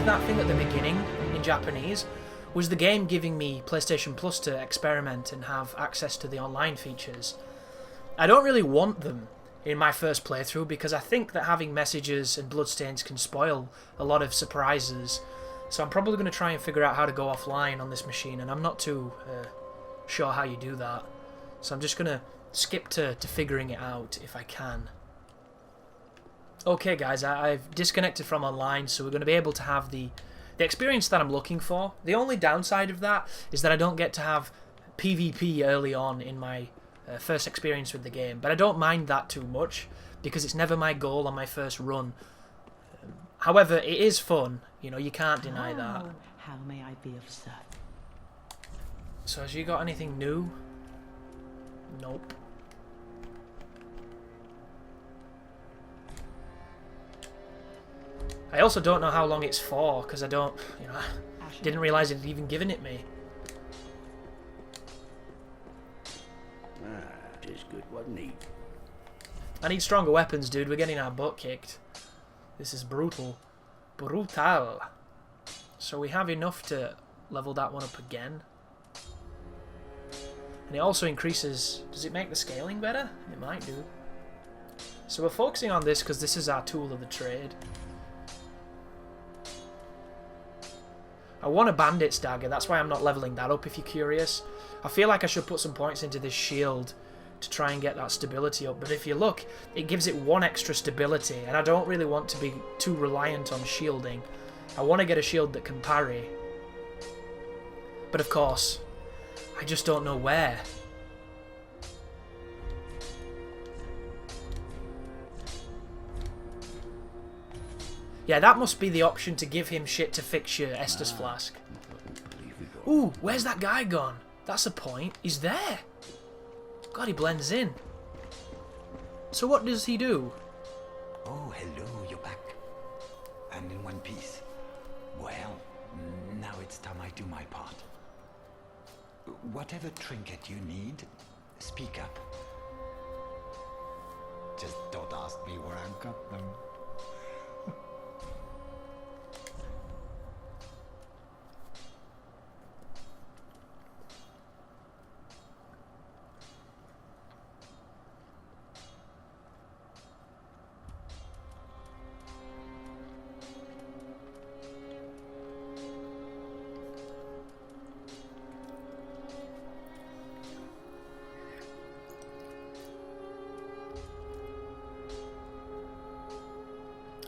that thing at the beginning in Japanese was the game giving me PlayStation Plus to experiment and have access to the online features. I don't really want them in my first playthrough because I think that having messages and bloodstains can spoil a lot of surprises. So I'm probably going to try and figure out how to go offline on this machine, and I'm not too sure how you do that. So I'm just going to skip to figuring it out if I can. Okay guys, I've disconnected from online, so we're going to be able to have the experience that I'm looking for. The only downside of that is that I don't get to have PvP early on in my first experience with the game, but I don't mind that too much because it's never my goal on my first run. However, it is fun, you know, you can't deny that. How may I be of service? So has you got anything new? Nope. I also don't know how long it's for, because I don't, you know, didn't realise it had even given it me. It is good, wasn't he? I need stronger weapons, dude. We're getting our butt kicked. This is brutal. Brutal. So we have enough to level that one up again. And it also increases... Does it make the scaling better? It might do. So we're focusing on this because this is our tool of the trade. I want a bandit's dagger. That's why I'm not leveling that up, if you're curious. I feel like I should put some points into this shield to try and get that stability up. But if you look, it gives it 1 extra stability. And I don't really want to be too reliant on shielding. I want to get a shield that can parry. But of course, I just don't know where. Yeah, that must be the option to give him shit to fix your Estus flask. Ooh, where's that guy gone? That's a point. He's there. God, he blends in. So what does he do? Oh, hello, you're back. And in one piece. Well, now it's time I do my part. Whatever trinket you need, speak up. Just don't ask me where I got them.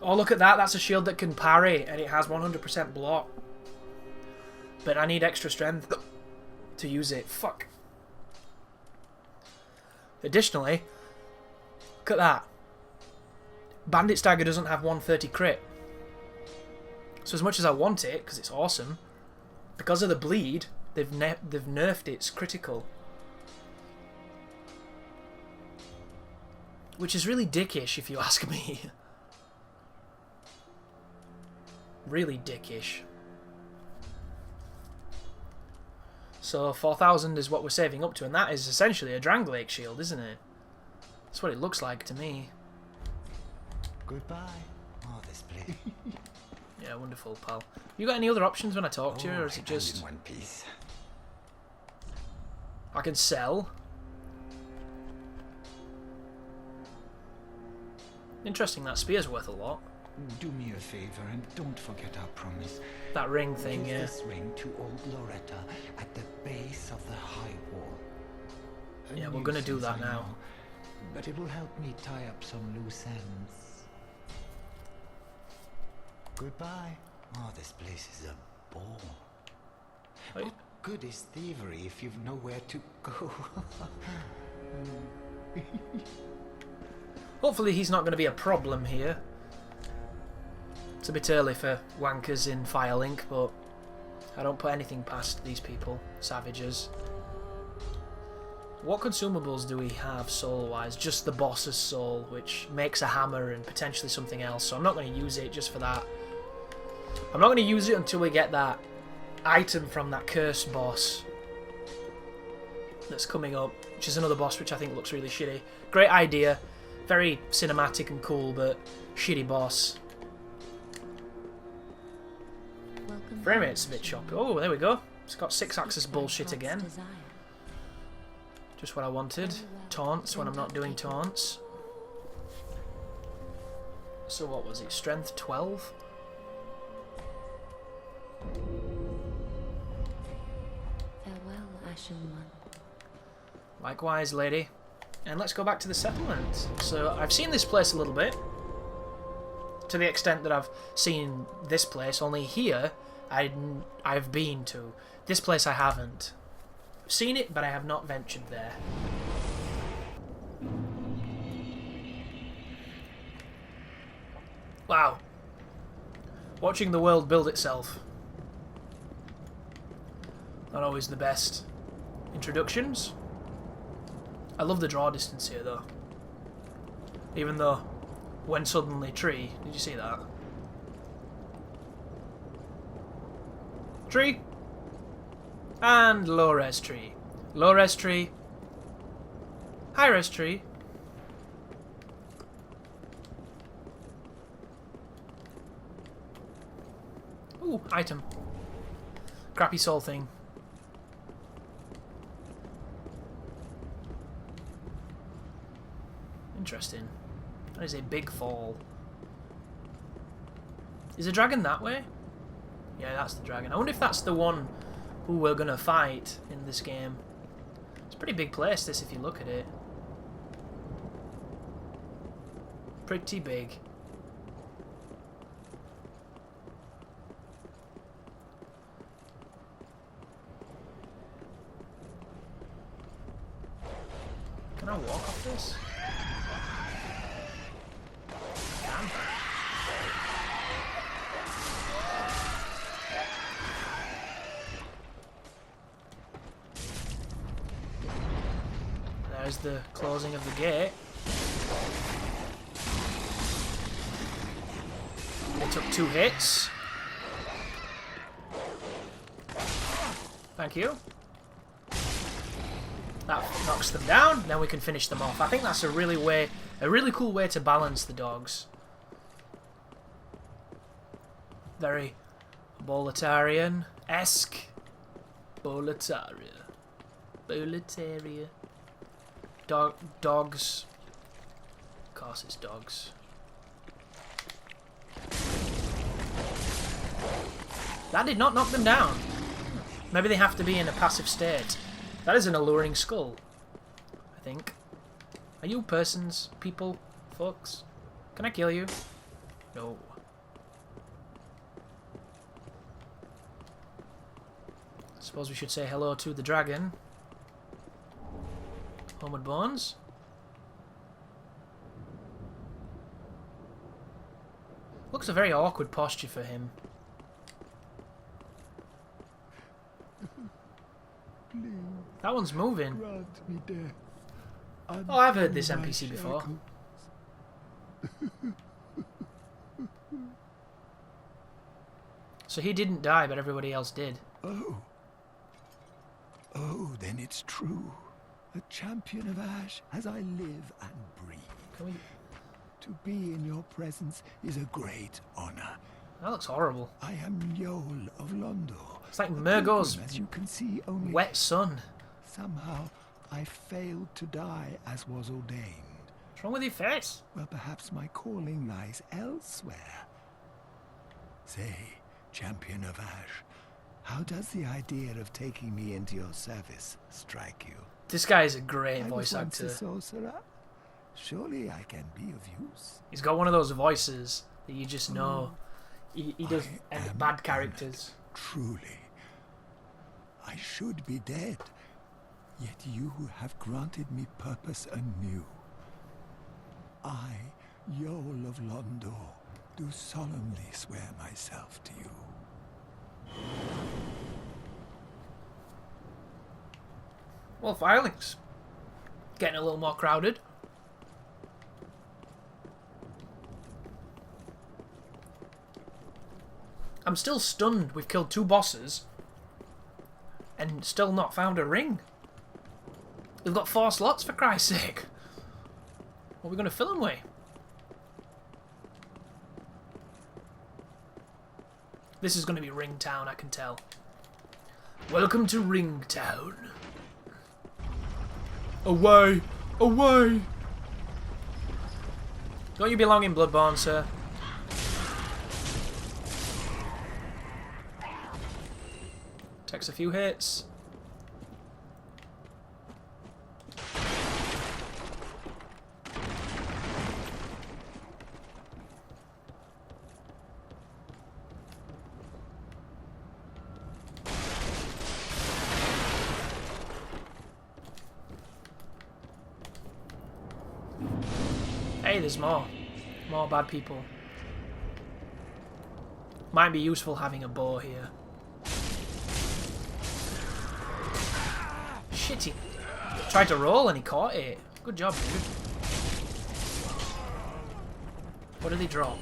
Oh, look at that. That's a shield that can parry, and it has 100% block. But I need extra strength to use it. Fuck. Additionally, look at that. Bandit's dagger doesn't have 130 crit. So as much as I want it, because it's awesome, because of the bleed, they've nerfed its critical. Which is really dickish, if you ask me. Really dickish. So 4,000 is what we're saving up to, and that is essentially a Dranglake shield, isn't it? That's what it looks like to me. Goodbye. Oh, this place. Yeah, wonderful, pal. You got any other options when I talk to you, or is it just... in one piece. I can sell? Interesting, that spear's worth a lot. Do me a favor and don't forget our promise. That ring thing, Give yeah. this ring to old Loretta at the base of the high wall. Yeah, we're gonna do that now. But it will help me tie up some loose ends. Goodbye. Oh, this place is a bore. Wait. What good is thievery if you've nowhere to go? Hopefully he's not going to be a problem here. It's a bit early for wankers in Firelink, but I don't put anything past these people. Savages. What consumables do we have soul-wise? Just the boss's soul, which makes a hammer and potentially something else. So I'm not going to use it just for that. I'm not going to use it until we get that item from that cursed boss that's coming up, which is another boss which I think looks really shitty. Great idea. Very cinematic and cool, but shitty boss. Frame rate's a bit choppy. Oh, there we go. It's got 6-axis bullshit again. Just what I wanted. Taunts when I'm not doing taunts. So what was it? Strength 12? Farewell, Ashen One. Likewise, lady. And let's go back to the settlement. So I've seen this place a little bit. To the extent that I've seen this place. Only here I've been to. This place I haven't. I've seen it, but I have not ventured there. Wow. Watching the world build itself. Not always the best introductions. I love the draw distance here though. Even though, when suddenly tree, did you see that? Tree. And low res tree. Low res tree. High res tree. Ooh, item. Crappy soul thing. Interesting. That is a big fall. Is the dragon that way? Yeah, that's the dragon. I wonder if that's the one who we're gonna fight in this game. It's a pretty big place, this, if you look at it. Pretty big. Can I walk off this? I can. There's the closing of the gate. They took 2 hits. Thank you. That knocks them down, then we can finish them off. I think that's a really cool way to balance the dogs. Very Boletarian-esque. Boletaria. Boletaria. Dogs. Of course it's dogs. That did not knock them down. Maybe they have to be in a passive state. That is an alluring skull, I think. Are you persons, people, folks? Can I kill you? No. Suppose we should say hello to the dragon. Homeward Bones. Looks a very awkward posture for him. That one's moving. Oh, I've heard this NPC before. So he didn't die, but everybody else did. Oh. Oh, then it's true. A champion of Ash as I live and breathe. Can we... To be in your presence is a great honor. That looks horrible. I am Yoel of Londor. It's like Murgo's as you can see, only wet sun. somehow I failed to die as was ordained. What's wrong with your face? Well, perhaps my calling lies elsewhere. Say, champion of Ash, how does the idea of taking me into your service strike you? This guy is a great I voice was once actor. a sorcerer. Surely I can be of use. He's got one of those voices that you just know. He does I am bad characters. Truly. I should be dead. Yet you have granted me purpose anew. I, Yoel of Londor, do solemnly swear myself to you. Well, Firelink's getting a little more crowded. I'm still stunned we've killed 2 bosses and still not found a ring. We've got 4 slots, for Christ's sake. What are we going to fill them with? This is going to be Ringtown, I can tell. Welcome to Ringtown. Away! Away! Don't you belong in Bloodborne, sir? Takes a few hits. Hey, there's more. More bad people. Might be useful having a bow here. Shit, he tried to roll and he caught it. Good job, dude. What did he drop?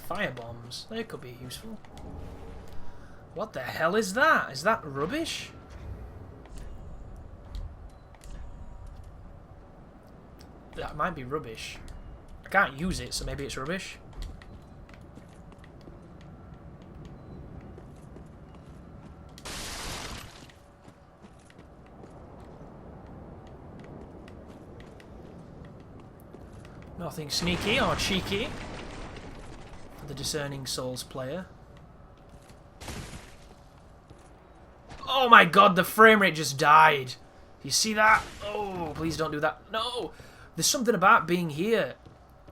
Fire bombs. They could be useful. What the hell is that? Is that rubbish? That might be rubbish. I can't use it, so maybe it's rubbish. Nothing sneaky or cheeky for the discerning Souls player. Oh my god, the frame rate just died. You see that? Oh, please don't do that. No! There's something about being here.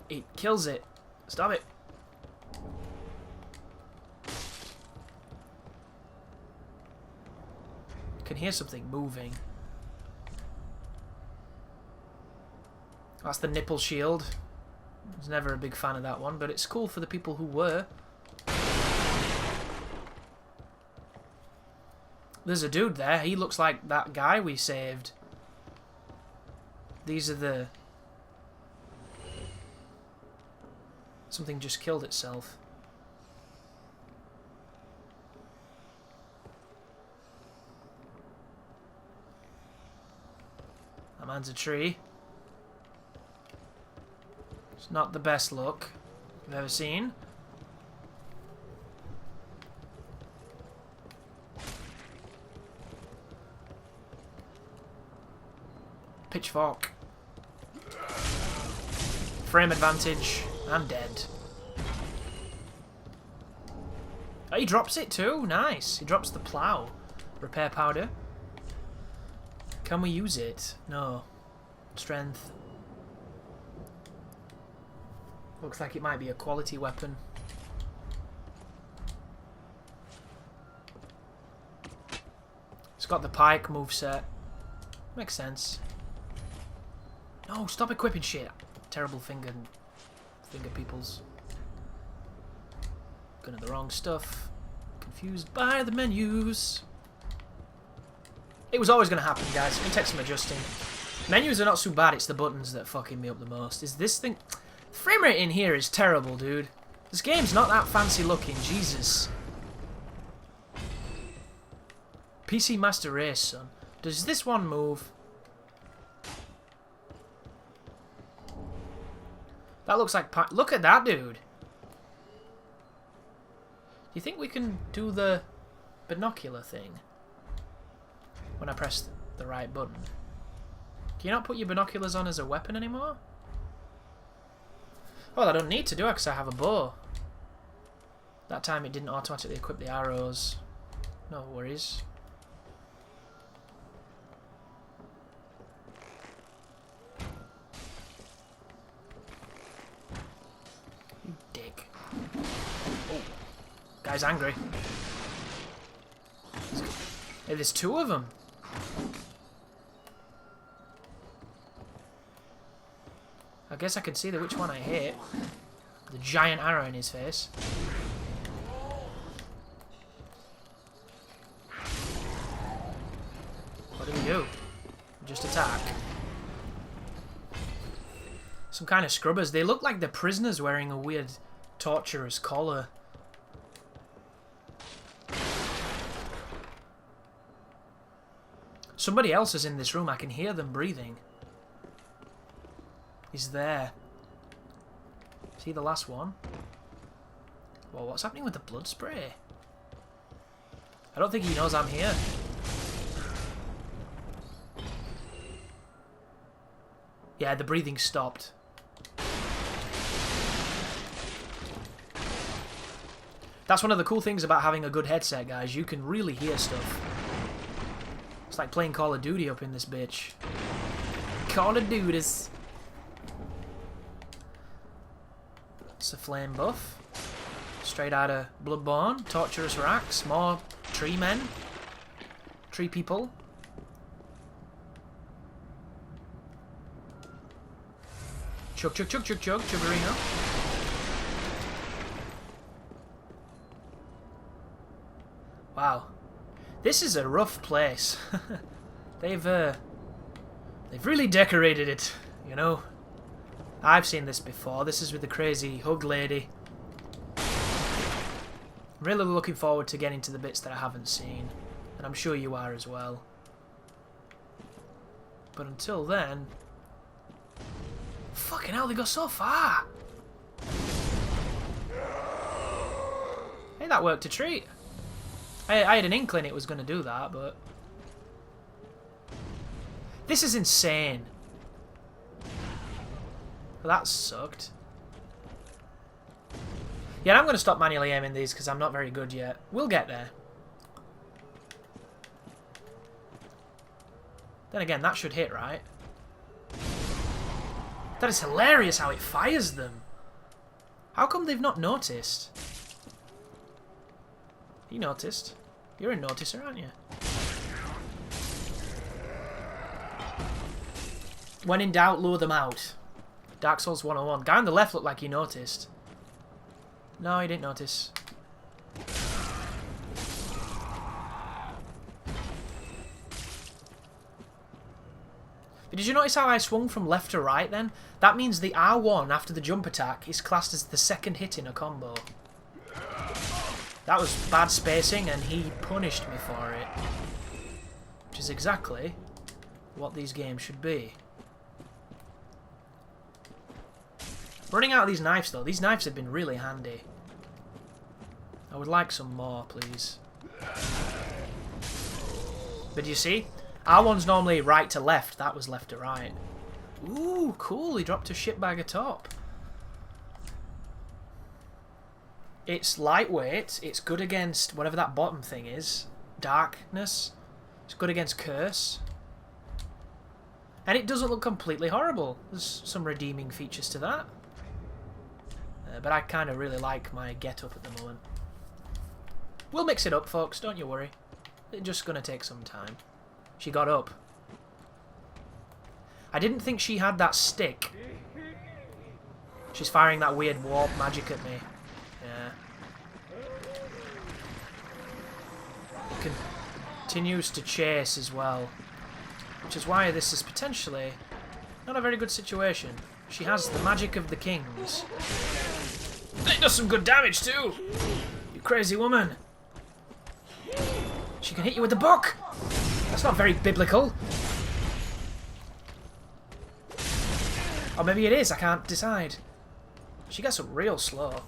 It kills it. Stop it. I can hear something moving. That's the nipple shield. I was never a big fan of that one, but it's cool for the people who were. There's a dude there. He looks like that guy we saved. These are the... Something just killed itself. That man's a tree. It's not the best look I've ever seen. Pitchfork. Frame advantage. I'm dead. Oh, he drops it too. Nice. He drops the plough. Repair powder. Can we use it? No. Strength. Looks like it might be a quality weapon. It's got the pike moveset. Makes sense. No, stop equipping shit. Terrible finger peoples. Gonna the wrong stuff. Confused by the menus. It was always gonna happen, guys. It takes some adjusting. Menus are not so bad, it's the buttons that are fucking me up the most. Is this thing... The frame rate in here is terrible, dude. This game's not that fancy looking, Jesus. PC Master Race, son. Does this one move? That looks like... Look at that, dude. Do you think we can do the binocular thing? When I press the right button. Can you not put your binoculars on as a weapon anymore? Well, I don't need to do it because I have a bow. That time it didn't automatically equip the arrows. No worries. You dick. Oh. Guy's angry. Hey, there's two of them. I guess I can see which one I hit. The giant arrow in his face. What do we do? Just attack. Some kind of scrubbers. They look like they're prisoners wearing a weird torturer's collar. Somebody else is in this room. I can hear them breathing. He's there. See the last one? Well, what's happening with the blood spray? I don't think he knows I'm here. Yeah, the breathing stopped. That's one of the cool things about having a good headset, guys. You can really hear stuff. It's like playing Call of Duty up in this bitch. Call of Duties. It's a flame buff. Straight out of Bloodborne. Torturous racks. More tree men. Tree people. Chug, chug, chug, chug, chug. Chuggerino. Wow. This is a rough place. They've really decorated it, you know. I've seen this before. This is with the crazy hug lady. I'm really looking forward to getting to the bits that I haven't seen. And I'm sure you are as well. But until then... Fucking hell, they go so far! Hey, that worked a treat. I had an inkling it was going to do that, but... This is insane. Well, that sucked. Yeah, I'm going to stop manually aiming these because I'm not very good yet. We'll get there. Then again, that should hit, right? That is hilarious how it fires them. How come they've not noticed? You noticed. You're a noticer, aren't you? When in doubt, lure them out. Dark Souls 101. Guy on the left looked like he noticed. No, he didn't notice. Did you notice how I swung from left to right then? That means the R1 after the jump attack is classed as the second hit in a combo. That was bad spacing and he punished me for it. Which is exactly what these games should be. Running out of these knives though. These knives have been really handy. I would like some more, please. But you see? R1's normally right to left. That was left to right. Ooh, cool. He dropped a shitbag atop. It's lightweight. It's good against whatever that bottom thing is. Darkness. It's good against curse. And it doesn't look completely horrible. There's some redeeming features to that. But I kind of really like my get-up at the moment. We'll mix it up, folks. Don't you worry. It's just going to take some time. She got up. I didn't think she had that stick. She's firing that weird warp magic at me. Yeah. Continues to chase as well. Which is why this is potentially not a very good situation. She has the magic of the kings. It does some good damage too! You crazy woman! She can hit you with the book! That's not very biblical. Or maybe it is, I can't decide. She gets up real slow.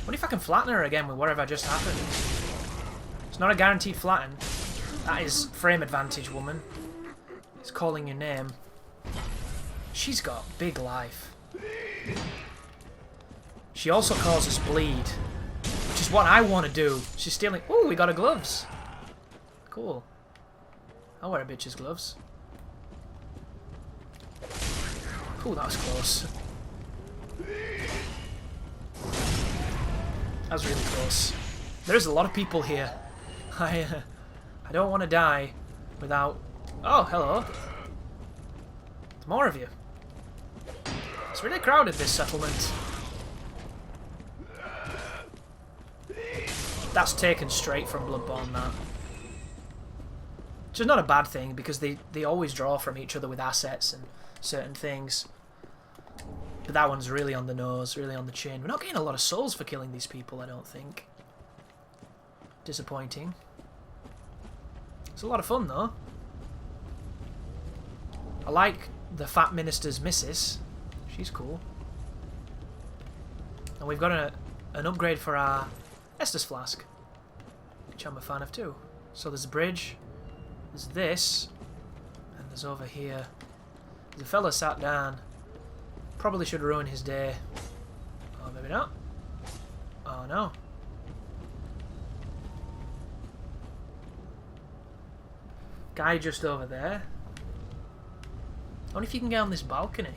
What if I can flatten her again with whatever just happened? It's not a guaranteed flatten. That is frame advantage, woman. It's calling your name. She's got big life. She also causes bleed. Which is what I want to do. She's stealing... Ooh, we got her gloves. Cool. I'll wear a bitch's gloves. Ooh, that was close. That was really close. There's a lot of people here. I don't want to die without... Oh, hello. There's more of you. It's really crowded, this settlement. That's taken straight from Bloodborne, that. Which is not a bad thing, because they always draw from each other with assets and certain things. But that one's really on the nose, really on the chin. We're not getting a lot of souls for killing these people, I don't think. Disappointing. It's a lot of fun, though. I like the Fat Minister's missus. She's cool. I And we've got an upgrade for our Estus flask, which I'm a fan of too. So there's a bridge, there's this, and there's over here. There's a fella sat down. Probably should ruin his day. Oh, maybe not. Oh no. Guy just over there. I wonder if you can get on this balcony.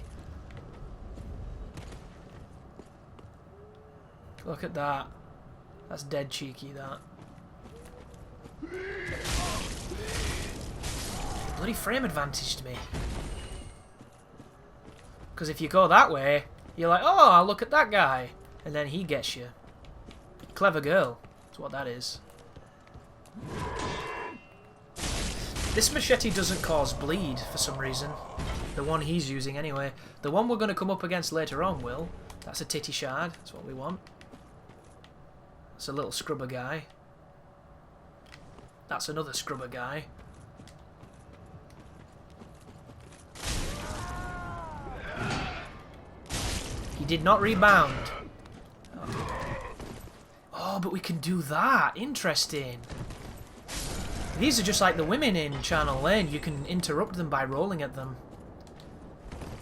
Look at that. That's dead cheeky, that. Bloody frame advantage to me. Because if you go that way, you're like, oh, I'll look at that guy. And then he gets you. Clever girl. That's what that is. This machete doesn't cause bleed for some reason. The one he's using anyway. The one we're going to come up against later on will. That's a titty shard. That's what we want. That's a little scrubber guy. That's another scrubber guy. He did not rebound. Oh, but we can do that. Interesting. These are just like the women in Channel Lane. You can interrupt them by rolling at them.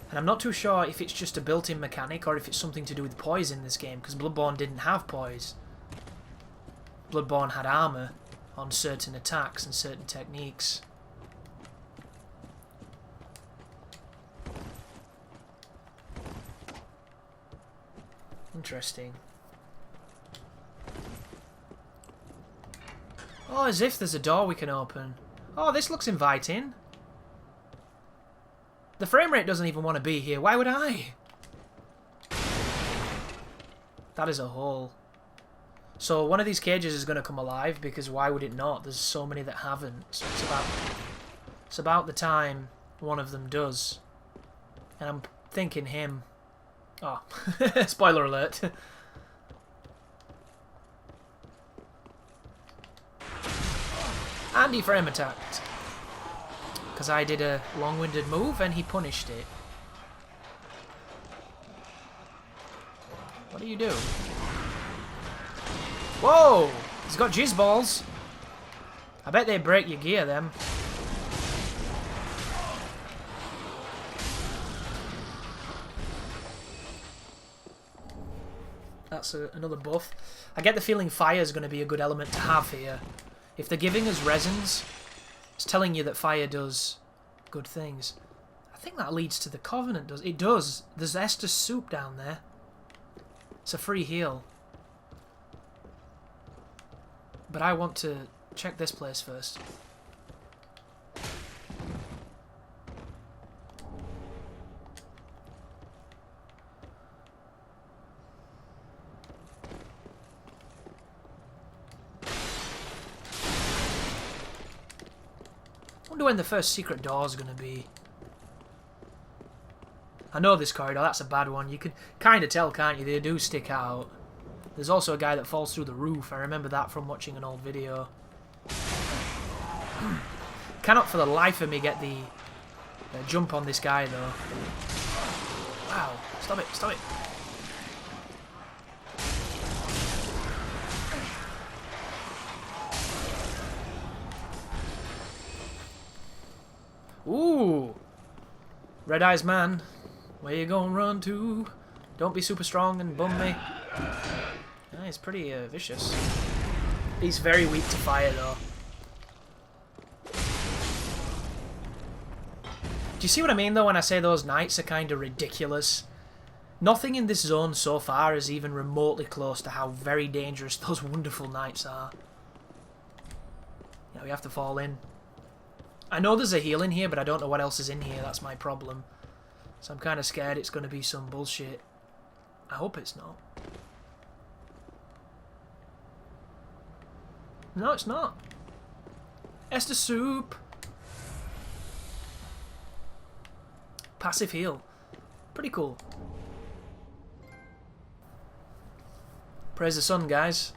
And I'm not too sure if it's just a built-in mechanic or if it's something to do with poise in this game, because Bloodborne didn't have poise. Bloodborne had armour on certain attacks and certain techniques. Interesting. Oh, as if there's a door we can open. Oh, this looks inviting. The frame rate doesn't even want to be here. Why would I? That is a hole. So one of these cages is going to come alive, because why would it not? There's so many that haven't. So it's about the time one of them does. And I'm thinking him. Oh, spoiler alert. And he frame attacked. Because I did a long-winded move and he punished it. What do you do? Whoa! He's got jizz balls. I bet they break your gear, them. That's another buff. I get the feeling fire is going to be a good element to have here. If they're giving us resins, it's telling you that fire does good things. I think that leads to the Covenant, does it? Does. There's Estus soup down there. It's a free heal. But I want to check this place first. I wonder when the first secret door is going to be. I know this corridor, that's a bad one. You can kind of tell, can't you? They do stick out. There's also a guy that falls through the roof. I remember that from watching an old video. Cannot for the life of me get the jump on this guy, though. Wow. Stop it, stop it. Ooh! Red Eyes Man. Where you gonna run to? Don't be super strong and bum me. Ah, he's pretty vicious. He's very weak to fire, though. Do you see what I mean, though, when I say those knights are kind of ridiculous? Nothing in this zone so far is even remotely close to how very dangerous those wonderful knights are. Yeah, we have to fall in. I know there's a heal in here, but I don't know what else is in here. That's my problem. So I'm kind of scared it's going to be some bullshit. I hope it's not. No, it's not. Estus soup. Passive heal. Pretty cool. Praise the sun, guys.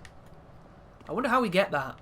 I wonder how we get that.